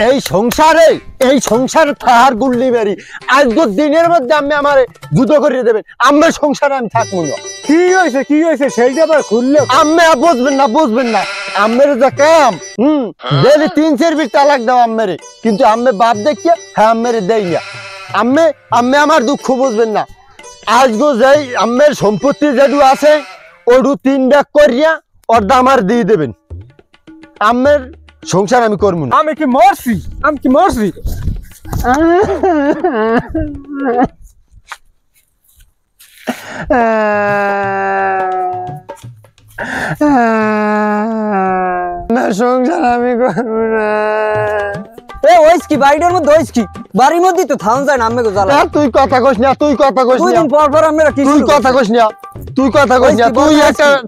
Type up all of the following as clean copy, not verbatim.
এই সংসারে থাহার গুল্লি মেরি আজ দিনের মধ্যে আমি আমার যুদ্ধ করিয়ে দেবেন। আমার সংসারে আমি থাকবো না। কি হয়েছে সেইটা আবার খুললে আমি বুঝবেন না আমের যে কাম ডেলি 3-4 বিশ তালাক দাও আমের, কিন্তু আমি বাপ দেখিয়ে হ্যাঁ আমের দেই না। আমি আমার দুঃখ বুঝবেন না। আজগো যাই আমের সম্পত্তি যেটু আছে ওটু 3 ভাগ করিয়া ওর দাম আর দিয়ে দেবেন। আমের সংসার আমি করবো না। আমি কি মরছি সংসার আমি করবো না। কি বাড়িটার মধ্যে কি বাড়ির মধ্যেই তো থাউন যায় না। আমি জ্বালা তুই কথা কইস না দুই দিন পর আমরা কি তুই কথা কইস না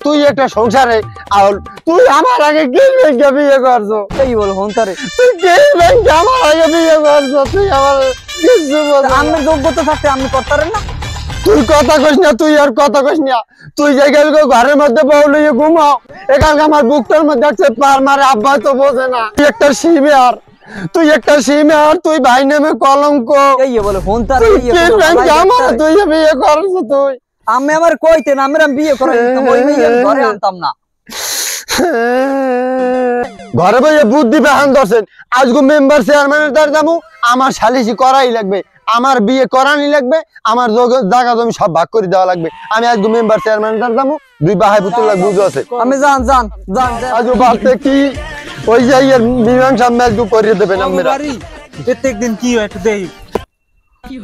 তুই একটা সংসারে আউল। তুই আমার আগে কি ভেঙে বিয়ে করছো? এই বল হন্তারে তুই কি ভেঙে আমার আগে বিয়ে করছো? তুই আমার কিছু বল। আমি যোগ্যতা থাকতে আপনি করতারেন না। তুই কথা কইস না, তুই জায়গায় ঘরের মধ্যে বউ লইয়ে ঘুমাও। এখানে আমার বুকটার মধ্যে আছে পার মারে, আব্বা তো বোঝে না। তুই একটা সিমে আর তুই ভাই নামে কলঙ্ক। এই বলে হন্তারে তুই বিয়ে করছো? তুই আমি আমার কইতেন আমরা বিয়ে করে ঘরে আনতাম না। ঘরে বইয়ে বুদ্ধি বেহান ধরছেন। আজকে মেম্বার চেয়ারম্যানের দ্বার যাবো, আমার সালিশি করাই লাগবে, আমার বিয়ে করানি লাগবে, আমার জায়গা জমি সব ভাগ করে দেওয়া লাগবে। আমি আজকে মেম্বার চেয়ারম্যানের দ্বার যাবো, 2 বাহাই পুতুল লাগবে বুঝো আছে। আমি যান আজকে বাড়তে কি ওই যাই মীমাংসা ম্যাচ করিয়ে দেবেন আপনারা। প্রত্যেক দিন কি হয় একটু দেখি।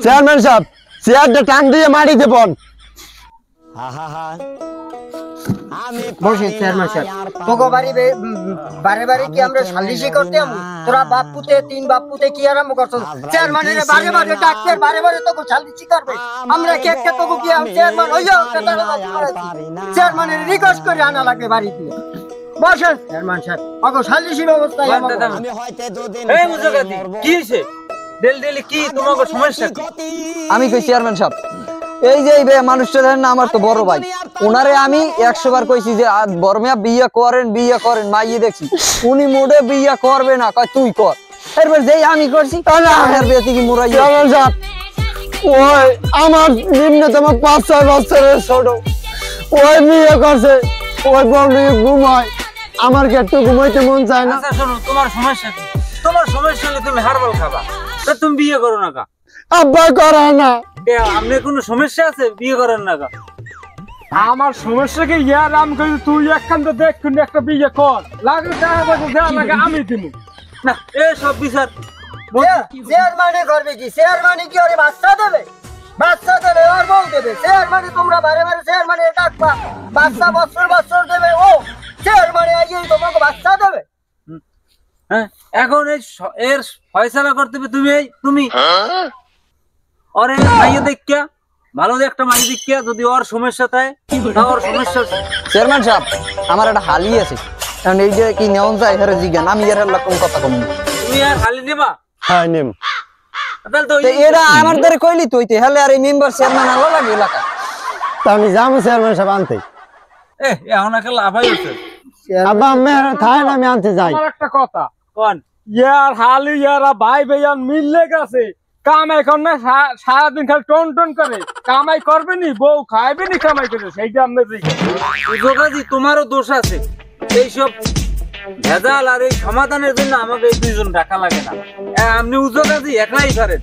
চেয়ারম্যান সাহেব চেয়ারটা টান দিয়ে মারি দেবন। বসে চেয়ারম্যান সাহেব তোগো বাড়ি বারে বারে কি আমরা সালিশি করতাম? তোরা বাপুতে 3 বাপুতে কি আরম্ভ করছস? চেয়ারম্যানের বারে বারে ডাক্তার বারে বারে তোগো সালিশি করবে। আমরা কি একটা তোগো কি চেয়ারম্যান হইয়া চেয়ারম্যানের রিকোয়েস্ট করে আনা লাগবে বাড়িতে। বসে চেয়ারম্যান সাহেব ওগো সালিশি ব্যবস্থায় আমি হয়তো দুদিন এই মুজগাতি কি হইছে? ডেলি কি তোমাগো সমস্যা কি? আমি কই চেয়ারম্যান সাহেব এই যে মানুষটা দেখেন না, আমার তো বড় ভাই, ওনারে আমি 100 বার কইছি যে বড় মিয়া বিয়ে করেন মাইয়ে দেখছি, উনি মোড়ে বিয়ে করবে না, কয় তুই কর। এরপর যেই আমি করছি ওই আমার নিম্নতম 5-6 বছরের ছোট ওই বিয়ে করছে, ওই বললি ঘুমায়, আমার কি একটু ঘুমাইতে মন চায় না? আচ্ছা শোনো, তোমার সমস্যা কি? তোমার সমস্যা হলে তুমি হারবাল খাবা, তা তুমি বিয়ে করো না কা? আব্বা করে না। আপনি কোনো সমস্যা আছে বিয়ে করেন না কা? আমার সমস্যা কি ইয়ার আম কই তুই একখান তো দেখ কোন একটা বিয়ে কর, লাগে টাকা পয়সা দেয়া লাগে আমি দিমু না। এই সব বিচার চেয়ারম্যানে করবে কি? চেয়ারম্যানে কি ওরে বাচ্চা দেবে আর বউ দেবে? চেয়ারম্যানে তোমরা বারে বারে চেয়ারম্যানে ডাকবা, বাচ্চা বছর দেবে, ও চেয়ারম্যানে আইয়ে তোমাকে বাচ্চা দেবে? হ্যাঁ এখন এর ফয়সালা করতে হবে তুমি ওরে মাইয়া দেখিয়া, ভালো একটা মাইয়া দেখিয়া, যদি ওর সমস্যা থাকে ওর সমস্যা। চেয়ারম্যান সাহেব আমার একটা হালি আছে, কারণ এই যে কি নেওয়া যায় হেরে জিজ্ঞান, আমি এর কোন কথা কম। তুমি আর হালি নেবা? হ্যাঁ নেম। তাহলে তো এরা আমার দ্বারা কইলি তুই হেলে আর এই মেম্বার চেয়ারম্যান আলো লাগে এলাকা। তা আমি যাবো চেয়ারম্যান সাহেব আনতে। এখন একটা লাভাই হচ্ছে। আব্বা আমি থাই না, আমি আনতে যাই। আমার একটা কথা কোন, ইয়ার হালি ইয়ারা ভাই ভাইয়ান মিললে গেছে, কামাই কর না, সারাদিন খালি টন করে, কামাই করবে নি, বউ খাইবে নি কামাই করে, সেইটা আমরা বুঝি। তোমারও দোষ আছে, এইসব ভেজাল আর এই সমাধানের জন্য আমাকে এই 2 জন ডাকা লাগে না। আপনি উজোগাজি একলাই করেন,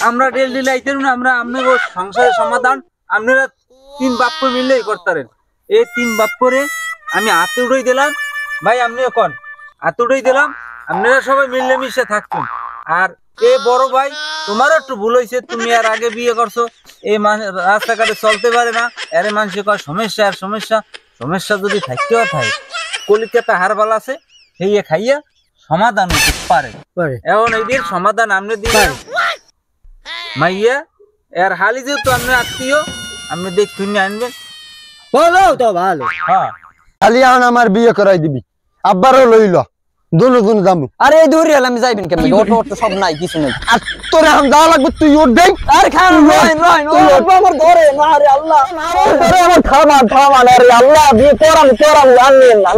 আমরা ডেলি লাইতেন না, আমরা আপনার সংসারের সমাধান আপনারা 3 বাপ্য মিললেই করতারেন। এই 3 বাপ্যরে আমি হাতে উড়াই দিলাম, ভাই আপনিও কন হাতে উড়াই দিলাম, আপনারা সবাই মিললে মিশে থাকতেন। আর এ বড় ভাই তোমারও একটু ভুল হয়েছে, তুমি আর আগে বিয়ে করছো, এই রাস্তাঘাটে চলতে পারে না, এর মানুষের কয় সমস্যা যদি থাকতেও থাকে কলিকাতা হারবাল আছে, সেই খাইয়া সমাধান হতে পারে। এখন এইদের সমাধান আপনি দিবেন মাইয়া এর হালি, যেহেতু আপনি আত্মীয়, আপনি দেখুন আনবেন। বলো তো ভালো। হ্যাঁ খালি এখন আমার বিয়ে করাই দিবি, আব্বারও লইল দুনো যাবো। আরে এই দূরে আমি যাইবেন কেমন? অটো সব নাই, কিছু নাই। আর তোর এখন যাওয়া লাগবে, তুই ওর দেখ। আরে খান আমার ধরে না রে আল্লাহ, আমার থামা রে আল্লাহ, বিয়ে করাম আনবেন না।